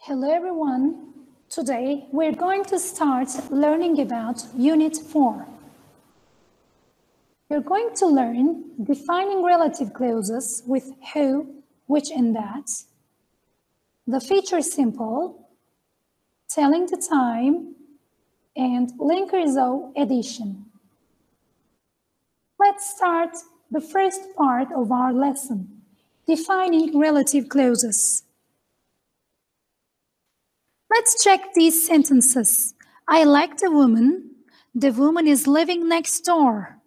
Hello everyone. Today we're going to start learning about Unit 4. You're going to learn defining relative clauses with who, which and that, the feature simple, telling the time, and linkers addition. Let's start the first part of our lesson, defining relative clauses. Let's check these sentences. I like the woman is living next door.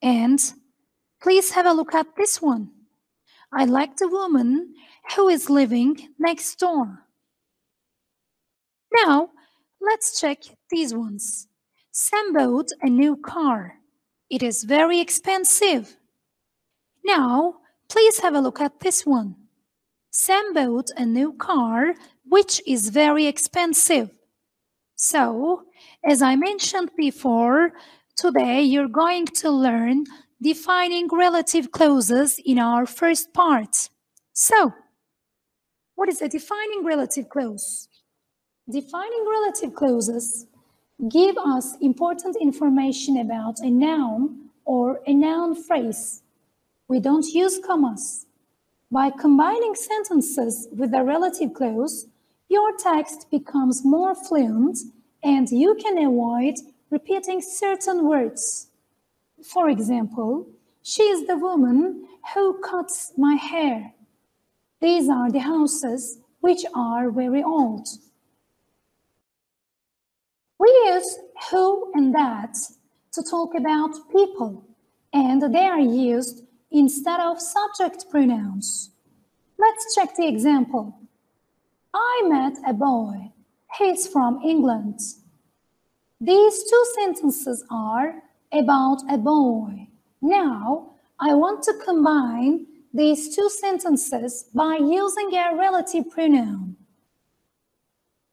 And please have a look at this one. I like the woman who is living next door. Now, let's check these ones. Sam bought a new car. It is very expensive. Now, please have a look at this one. Sam bought a new car, which is very expensive. So, as I mentioned before, today you're going to learn defining relative clauses in our first part. So, what is a defining relative clause? Defining relative clauses give us important information about a noun or a noun phrase. We don't use commas. By combining sentences with a relative clause, your text becomes more fluent and you can avoid repeating certain words. For example, she is the woman who cuts my hair. These are the houses which are very old. We use who and that to talk about people, and they are used instead of subject pronouns. Let's check the example. I met a boy. He's from England. These two sentences are about a boy. Now, I want to combine these two sentences by using a relative pronoun.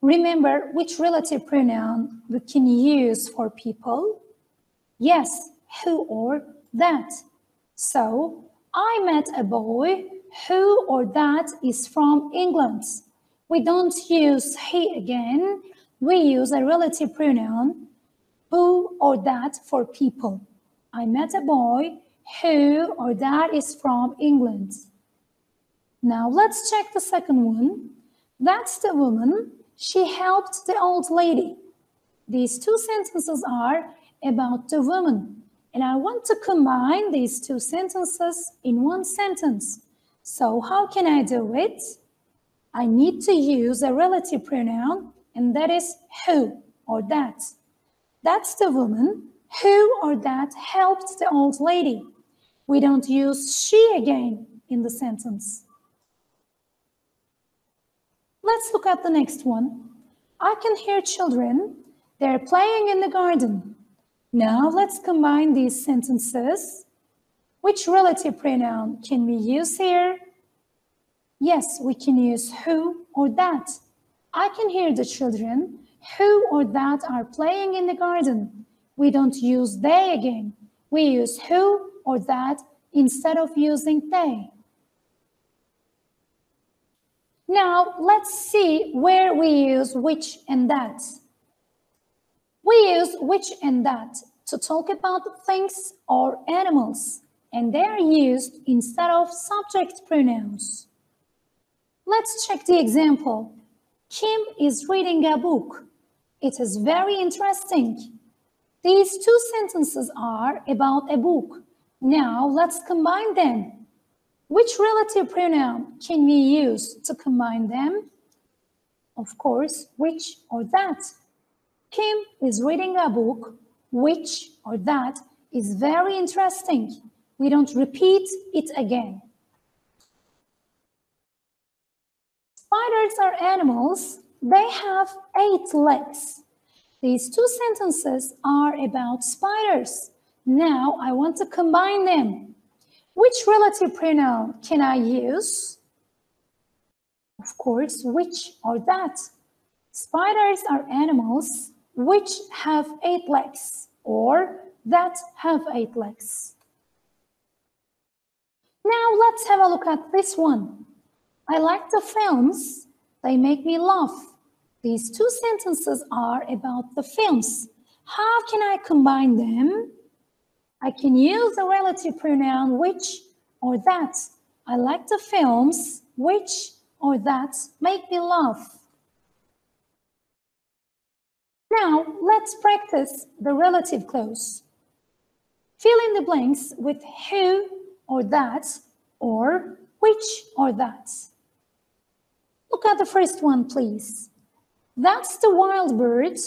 Remember which relative pronoun we can use for people? Yes, who or that. So, I met a boy who or that is from England. We don't use he again. We use a relative pronoun, who or that for people. I met a boy who or that is from England. Now let's check the second one. That's the woman. She helped the old lady. These two sentences are about the woman. And I want to combine these two sentences in one sentence. So how can I do it? I need to use a relative pronoun, and that is who or that. That's the woman who or that helped the old lady. We don't use she again in the sentence. Let's look at the next one. I can hear children. They're playing in the garden. Now let's combine these sentences. Which relative pronoun can we use here? Yes, we can use who or that. I can hear the children who or that are playing in the garden. We don't use they again. We use who or that instead of using they. Now let's see where we use which and that. We use which and that to talk about things or animals, and they are used instead of subject pronouns. Let's check the example. Kim is reading a book. It is very interesting. These two sentences are about a book. Now let's combine them. Which relative pronoun can we use to combine them? Of course, which or that. Kim is reading a book. Which or that is very interesting. We don't repeat it again. Spiders are animals. They have 8 legs. These two sentences are about spiders. Now I want to combine them. Which relative pronoun can I use? Of course, which or that. Spiders are animals which have 8 legs or that have 8 legs. Now let's have a look at this one. I like the films. They make me laugh. These two sentences are about the films. How can I combine them? I can use the relative pronoun which or that. I like the films which or that make me laugh. Now, let's practice the relative clause. Fill in the blanks with who or that or which or that. Look at the first one, please. That's the wild bird,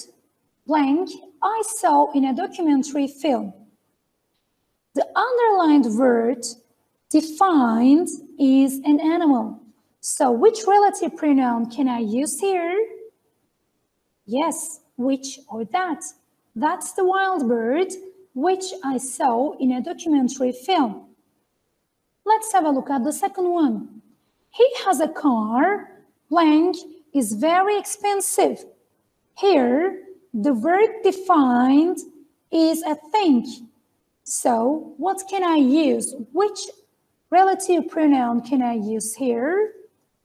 blank, I saw in a documentary film. The underlined word defined is an animal. So which relative pronoun can I use here? Yes, which or that. That's the wild bird which I saw in a documentary film. Let's have a look at the second one. He has a car, blank, is very expensive. Here, the word defined is a thing. So, what can I use? Which relative pronoun can I use here?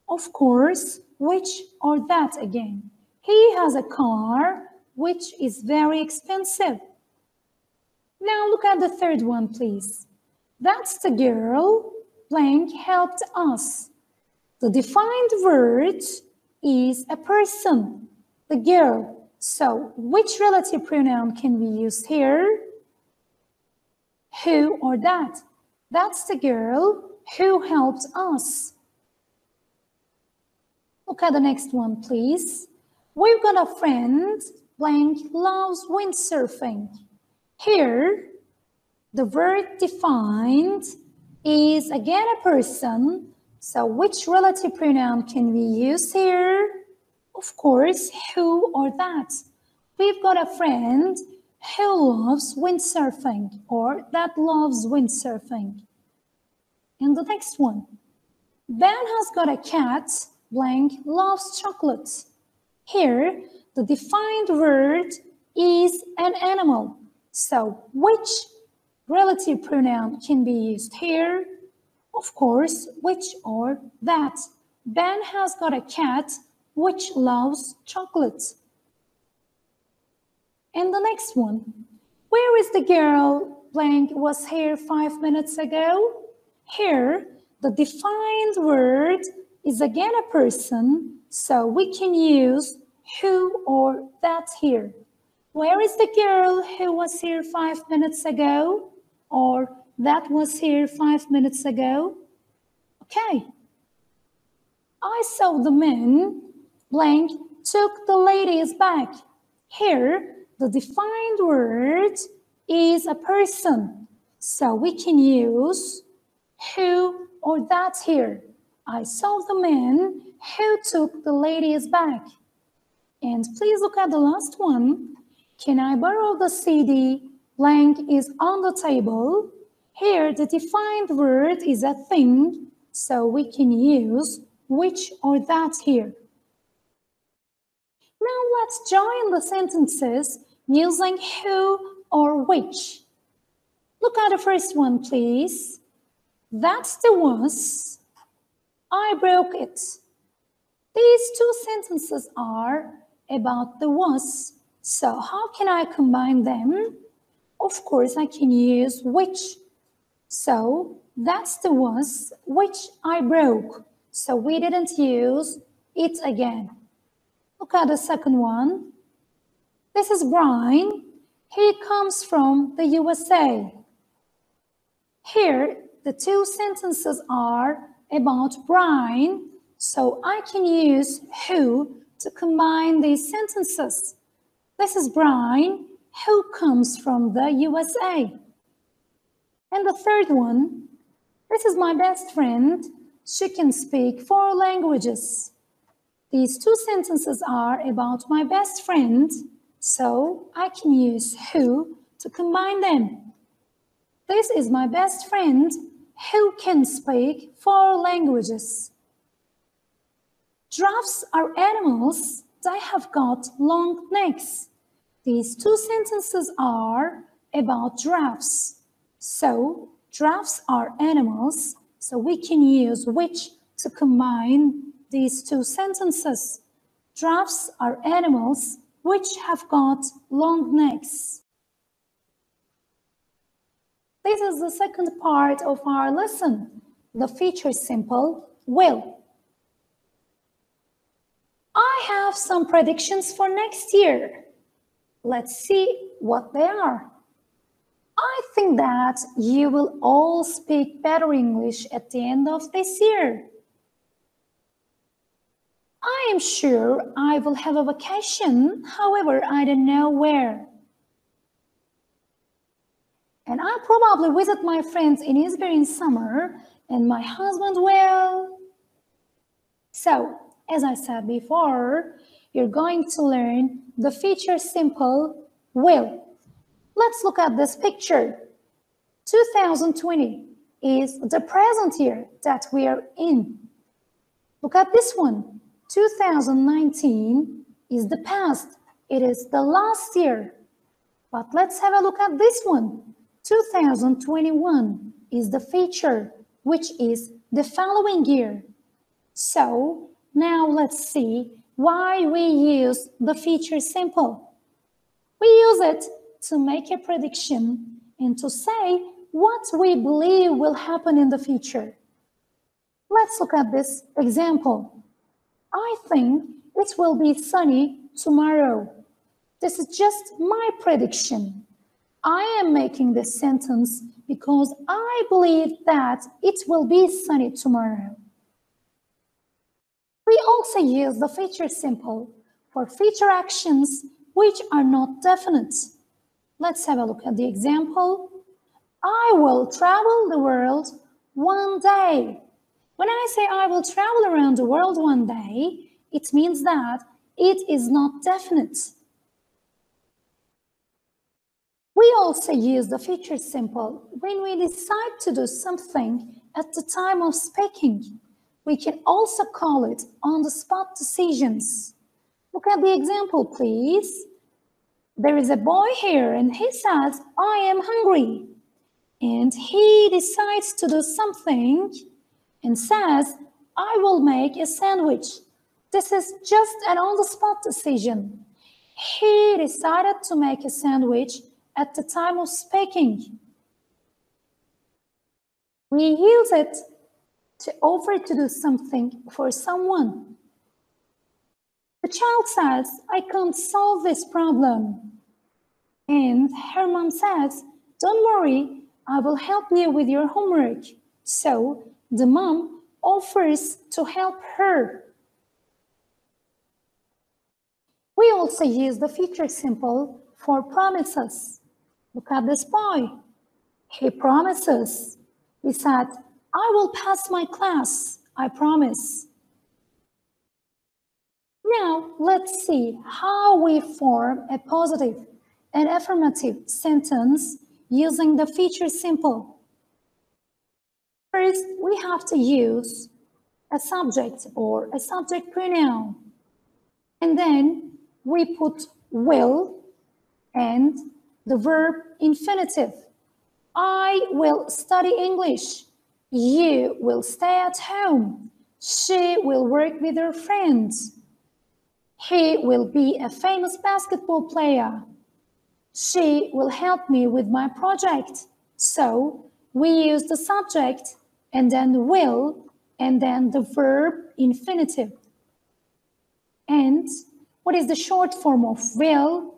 Of course, which or that again. He has a car which is very expensive. Now look at the third one, please. That's the girl, blank, helped us. The defined word is a person, the girl. So which relative pronoun can we use here? Who or that? That's the girl who helped us. Look at the next one, please. We've got a friend, blank, loves windsurfing. Here, the word defined is again a person. So which relative pronoun can we use here? Of course, who or that. We've got a friend who loves windsurfing or that loves windsurfing. And the next one. Ben has got a cat, blank, loves chocolate. Here, the defined word is an animal. So which relative pronoun can be used here? Of course, which or that. Ben has got a cat which loves chocolate. And the next one. Where is the girl, blank, was here 5 minutes ago? Here, the defined word is again a person, so we can use who or that here. Where is the girl who was here 5 minutes ago? Or that was here 5 minutes ago? Okay. I saw the men, blank, took the lady's bag. Here, the defined word is a person. So we can use who or that here. I saw the man who took the lady's bag. And please look at the last one. Can I borrow the CD? Blank is on the table. Here, the defined word is a thing, so we can use which or that here. Now let's join the sentences using who or which. Look at the first one, please. That's the was. I broke it. These two sentences are about the was. So how can I combine them? Of course, I can use which. So that's the was which I broke. So we didn't use it again. Look at the second one. This is Brian. He comes from the USA. Here, the two sentences are about Brian, so I can use who to combine these sentences. This is Brian, who comes from the USA. And the third one, this is my best friend. She can speak 4 languages. These two sentences are about my best friend, so I can use who to combine them. This is my best friend who can speak 4 languages. Giraffes are animals. They have got long necks. These two sentences are about giraffes. So, giraffes are animals, so we can use which to combine these two sentences. Giraffes are animals which have got long necks. This is the second part of our lesson, the future simple will. I have some predictions for next year. Let's see what they are. I think that you will all speak better English at the end of this year. I am sure I will have a vacation, however, I don't know where. And I'll probably visit my friends in Izmir in summer, and my husband will. So, as I said before, you're going to learn the future simple will. Let's look at this picture. 2020 is the present year that we are in. Look at this one. 2019 is the past. It is the last year. But let's have a look at this one. 2021 is the future, which is the following year. So now let's see why we use the future simple. We use it to make a prediction and to say what we believe will happen in the future. Let's look at this example. I think it will be sunny tomorrow. This is just my prediction. I am making this sentence because I believe that it will be sunny tomorrow. We also use the future simple for future actions which are not definite. Let's have a look at the example. I will travel the world one day. When I say I will travel around the world one day, it means that it is not definite. We also use the future simple when we decide to do something at the time of speaking. We can also call it on-the-spot decisions. Look at the example, please. There is a boy here and he says, I am hungry. And he decides to do something and says, I will make a sandwich. This is just an on-the-spot decision. He decided to make a sandwich at the time of speaking. We use it to offer to do something for someone. The child says, I can't solve this problem. And her mom says, don't worry, I will help you with your homework. So the mom offers to help her. We also use the future simple for promises. Look at this boy. He promises. He said, I will pass my class, I promise. Now, let's see how we form a positive and affirmative sentence using the future simple. First, we have to use a subject or a subject pronoun. And then we put will and the verb infinitive. I will study English. You will stay at home. She will work with her friends. He will be a famous basketball player. She will help me with my project. So we use the subject and then the will and then the verb infinitive. And what is the short form of will?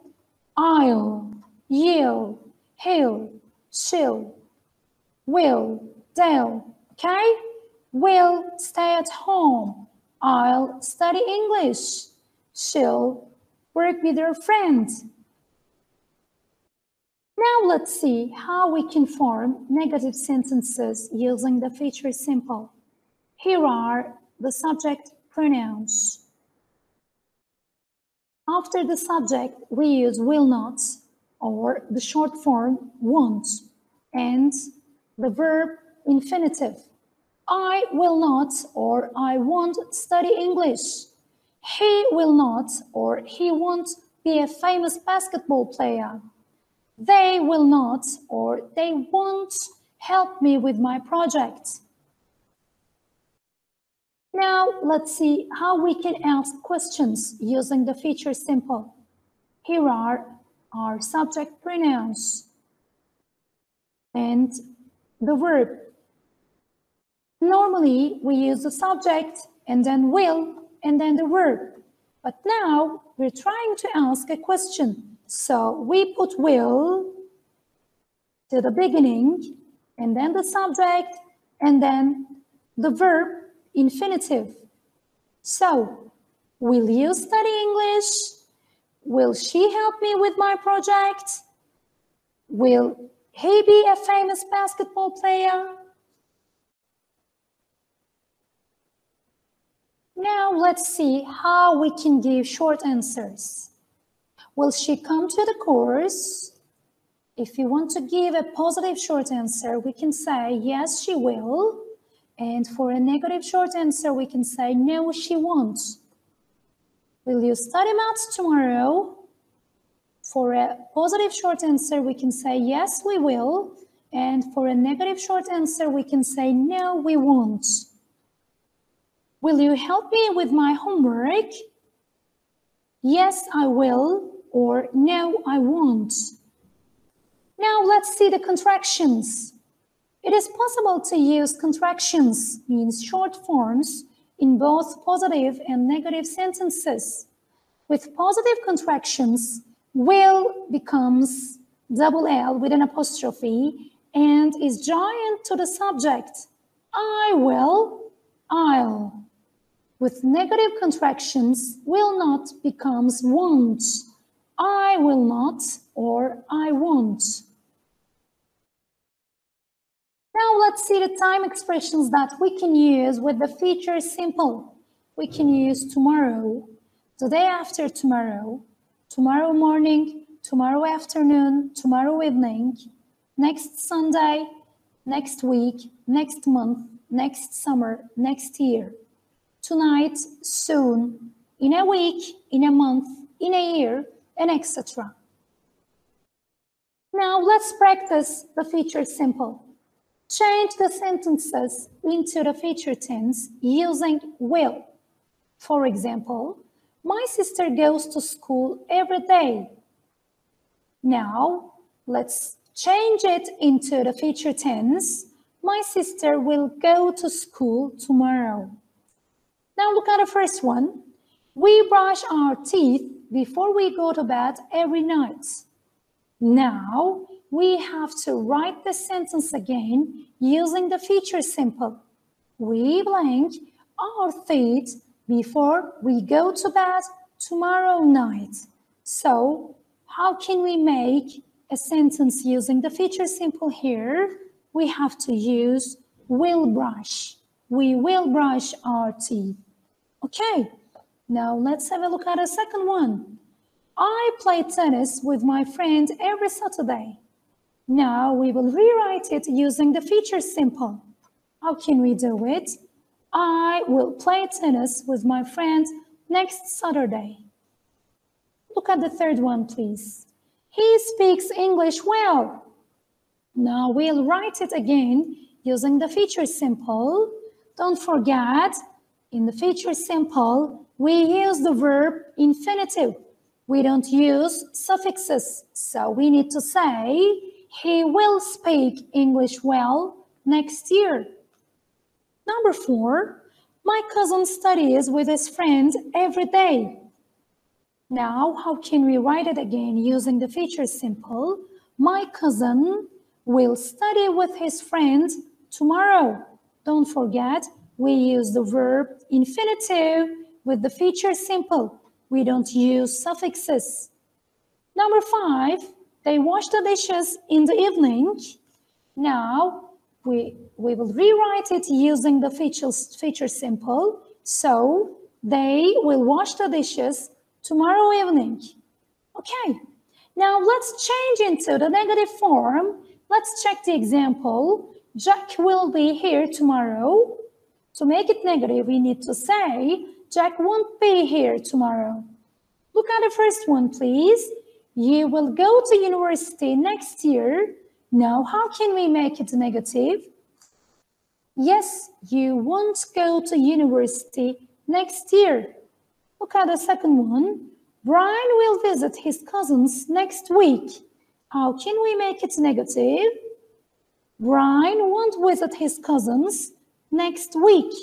I'll, you'll, he'll, she'll, will, they'll, okay? Will stay at home. I'll study English. She'll work with her friends. Now let's see how we can form negative sentences using the future simple. Here are the subject pronouns. After the subject, we use will not or the short form won't and the verb infinitive. I will not or I won't study English. He will not or he won't be a famous basketball player. They will not or they won't help me with my project. Now, let's see how we can ask questions using the future simple. Here are our subject pronouns and the verb. Normally, we use the subject and then will and then the verb. But now, we're trying to ask a question. So, we put will to the beginning and then the subject and then the verb infinitive. So, will you study English? Will she help me with my project? Will he be a famous basketball player? Now let's see how we can give short answers. Will she come to the course? If you want to give a positive short answer, we can say yes, she will. And for a negative short answer, we can say no, she won't. Will you study maths tomorrow? For a positive short answer, we can say yes, we will. And for a negative short answer, we can say no, we won't. Will you help me with my homework? Yes, I will, or no, I won't. Now let's see the contractions. It is possible to use contractions, means short forms, in both positive and negative sentences. With positive contractions, will becomes double L with an apostrophe and is joined to the subject. I will, I'll. With negative contractions, will not becomes won't. I will not or I won't. Now let's see the time expressions that we can use with the future simple. We can use tomorrow, the day after tomorrow, tomorrow morning, tomorrow afternoon, tomorrow evening, next Sunday, next week, next month, next summer, next year, tonight, soon, in a week, in a month, in a year, and etc. Now let's practice the future simple. Change the sentences into the future tense using will. For example, my sister goes to school every day. Now, let's change it into the future tense. My sister will go to school tomorrow. Now look at the first one. We brush our teeth before we go to bed every night. Now, we have to write the sentence again using the future simple. We blank our teeth before we go to bed tomorrow night. So, how can we make a sentence using the future simple here? We have to use will brush. We will brush our teeth. Okay, now let's have a look at the second one. I play tennis with my friend every Saturday. Now we will rewrite it using the future simple. How can we do it? I will play tennis with my friend next Saturday. Look at the third one, please. He speaks English well. Now we'll write it again using the future simple. Don't forget, in the future simple, we use the verb infinitive. We don't use suffixes, so we need to say, he will speak English well next year. Number 4, my cousin studies with his friend every day. Now, how can we write it again using the future simple? My cousin will study with his friend tomorrow. Don't forget, we use the verb infinitive with the future simple. We don't use suffixes. Number 5, they wash the dishes in the evening. Now, we will rewrite it using the future simple. So, they will wash the dishes tomorrow evening. Okay, now let's change into the negative form. Let's check the example. Jack will be here tomorrow. To make it negative, we need to say, Jack won't be here tomorrow. Look at the first one, please. You will go to university next year. Now, how can we make it negative? Yes, you won't go to university next year. Look at the second one. Brian will visit his cousins next week. How can we make it negative? Brian won't visit his cousins next week.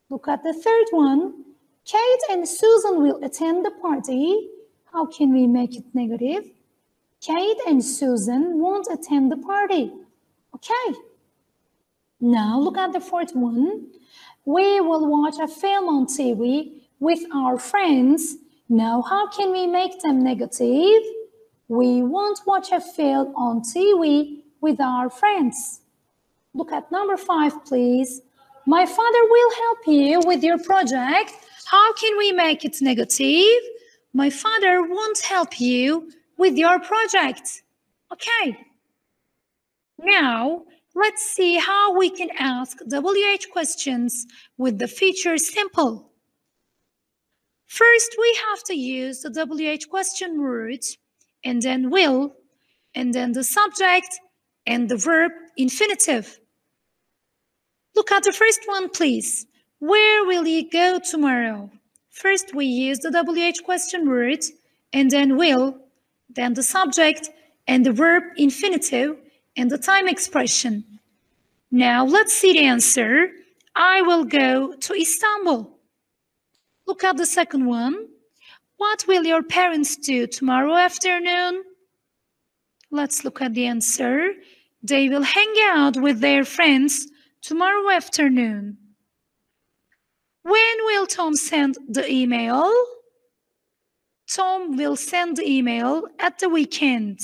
Look at the third one. Kate and Susan will attend the party. How can we make it negative? Kate and Susan won't attend the party. Okay. Now look at the fourth one. We will watch a film on TV with our friends. Now how can we make them negative? We won't watch a film on TV with our friends. Look at number 5, please. My father will help you with your project. How can we make it negative? My father won't help you with your project. Okay. Now, let's see how we can ask WH questions with the feature simple. First, we have to use the WH question word, and then will, and then the subject, and the verb infinitive. Look at the first one, please. Where will you go tomorrow? First, we use the WH question word, and then will, then the subject, and the verb infinitive, and the time expression. Now, let's see the answer. I will go to Istanbul. Look at the second one. What will your parents do tomorrow afternoon? Let's look at the answer. They will hang out with their friends tomorrow afternoon. When will Tom send the email? Tom will send the email at the weekend.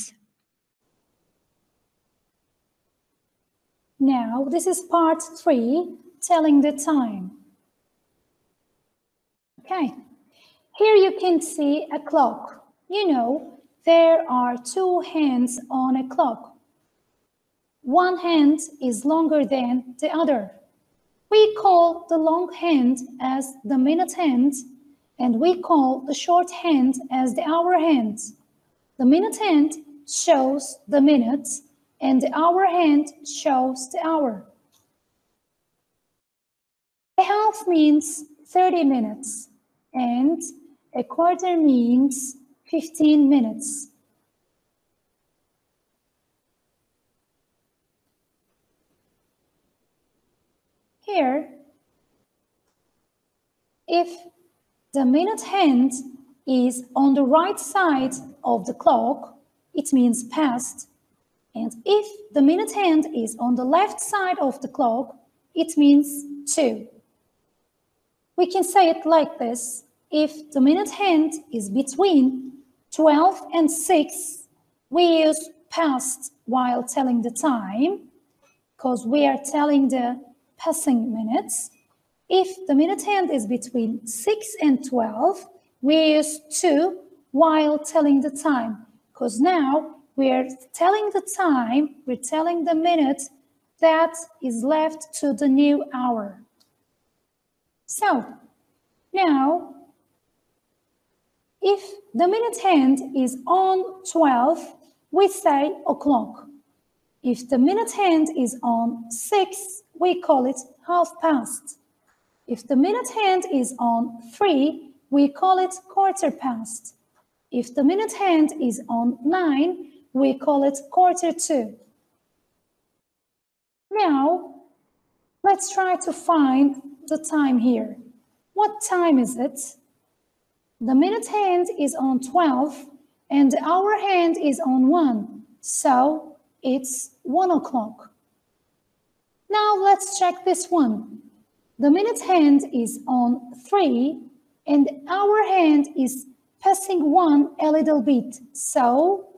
Now, this is part 3, telling the time. Okay, here you can see a clock. You know, there are 2 hands on a clock. One hand is longer than the other. We call the long hand as the minute hand, and we call the short hand as the hour hand. The minute hand shows the minutes, and the hour hand shows the hour. A half means 30 minutes, and a quarter means 15 minutes. Here, if the minute hand is on the right side of the clock, it means past. And if the minute hand is on the left side of the clock, it means to. We can say it like this. If the minute hand is between 12 and 6, we use past while telling the time, because we are telling the passing minutes. If the minute hand is between 6 and 12, we use to while telling the time, because now we're telling the time, we're telling the minute that is left to the new hour. So, now, if the minute hand is on 12, we say o'clock. If the minute hand is on 6, we call it half past. If the minute hand is on 3, we call it quarter past. If the minute hand is on 9, we call it quarter to. Now, let's try to find the time here. What time is it? The minute hand is on 12 and the hour hand is on 1, so it's 1 o'clock. Now let's check this one. The minute hand is on 3 and the hour hand is passing 1 a little bit, so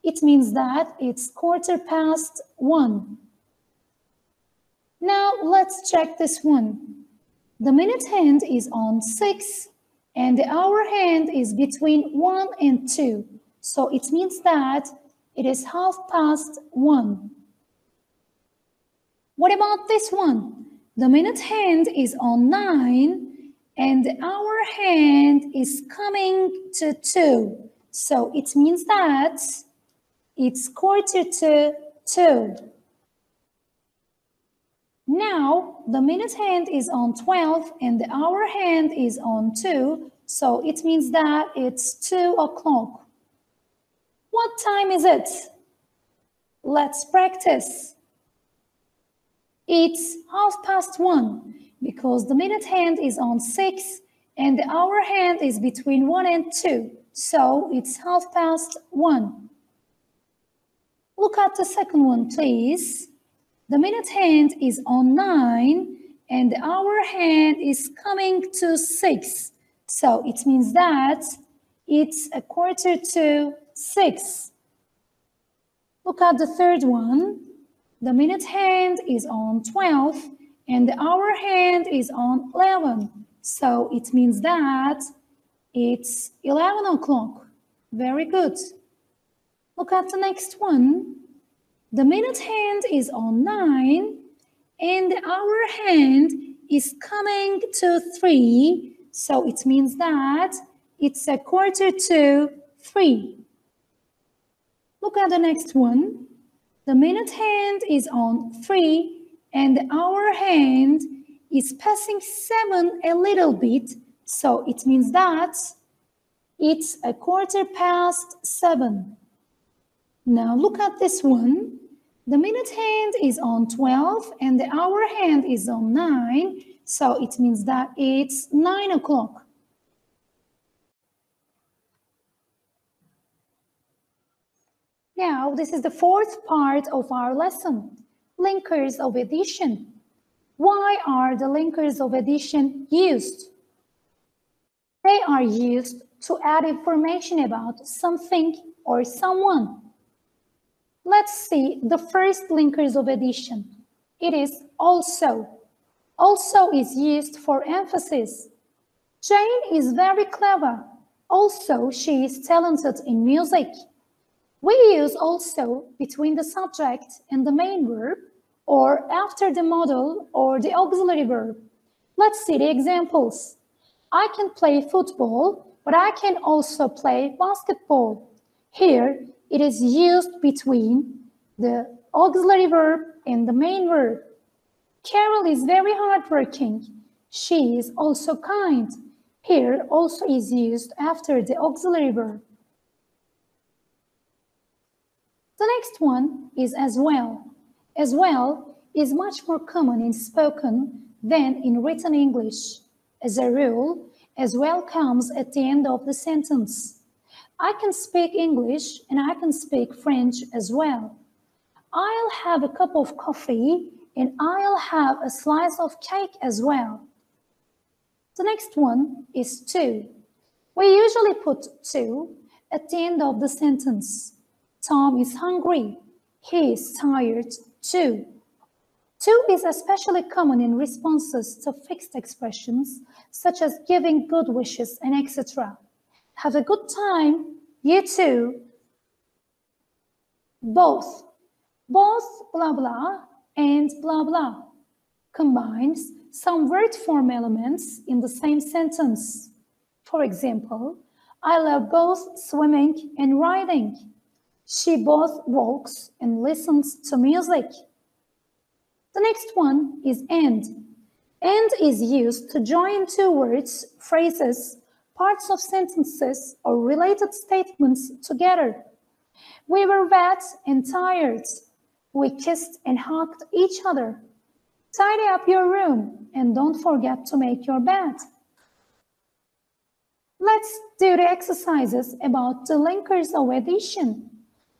it means that it's quarter past 1. Now let's check this one. The minute hand is on 6 and the hour hand is between 1 and 2. So it means that it is half past 1. What about this one? The minute hand is on 9 and the hour hand is coming to 2. So it means that it's quarter to 2. Now, the minute hand is on 12 and the hour hand is on 2, so it means that it's 2 o'clock. What time is it? Let's practice. It's 1:30 because the minute hand is on 6 and the hour hand is between 1 and 2, so it's 1:30. Look at the second one, please. The minute hand is on 9 and the hour hand is coming to 6. So it means that it's 5:45. Look at the third one. The minute hand is on 12 and the hour hand is on 11. So it means that it's 11 o'clock. Very good. Look at the next one. The minute hand is on 9 and the hour hand is coming to 3. So it means that it's 2:45. Look at the next one. The minute hand is on 3 and the hour hand is passing 7 a little bit. So it means that it's 7:15. Now look at this one. The minute hand is on 12 and the hour hand is on 9, so it means that it's 9 o'clock. Now, this is the fourth part of our lesson, linkers of addition. Why are the linkers of addition used? They are used to add information about something or someone. Let's see the first linkers of addition. It is also. Also is used for emphasis. Jane is very clever. Also, she is talented in music. We use also between the subject and the main verb, or after the modal or the auxiliary verb. Let's see the examples. I can play football, but I can also play basketball. Here, it is used between the auxiliary verb and the main verb. Carol is very hardworking. She is also kind. Here also is used after the auxiliary verb. The next one is as well. As well is much more common in spoken than in written English. As a rule, as well comes at the end of the sentence. I can speak English and I can speak French as well. I'll have a cup of coffee and I'll have a slice of cake as well. The next one is to. We usually put to at the end of the sentence. Tom is hungry. He is tired too. To is especially common in responses to fixed expressions such as giving good wishes and etc. Have a good time. You too. Both. Both blah blah and blah blah combines some word form elements in the same sentence. For example, I love both swimming and riding. She both walks and listens to music. The next one is and. And is used to join two words, phrases, parts of sentences, or related statements together. We were wet and tired. We kissed and hugged each other. Tidy up your room and don't forget to make your bed. Let's do the exercises about the linkers of addition.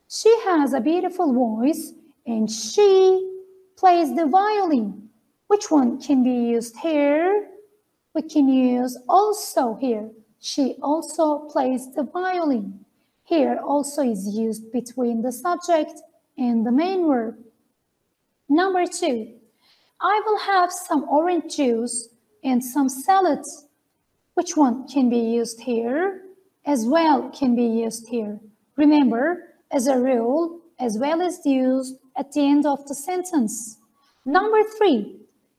She has a beautiful voice and she plays the violin. Which one can be used here? We can use also here. She also plays the violin. Here also is used between the subject and the main verb. Number 2, I will have some orange juice and some salad. Which one can be used here? As well can be used here. Remember, as a rule, as well is used at the end of the sentence. Number 3,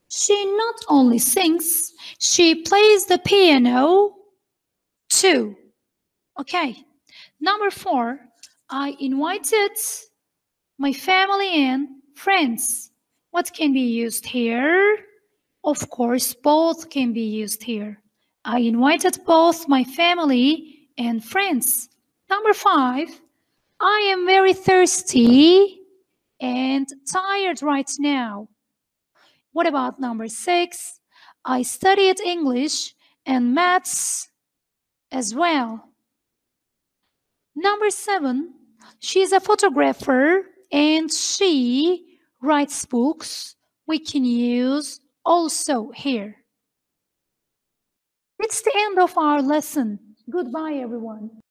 she not only sings, she plays the piano too. Okay. Number 4, I invited my family and friends. What can be used here? Of course, both can be used here. I invited both my family and friends. Number 5, I am very thirsty and tired right now. What about number 6? I studied English and maths as well. Number 7, she's a photographer and she writes books. We can use also here. It's the end of our lesson. Goodbye, everyone.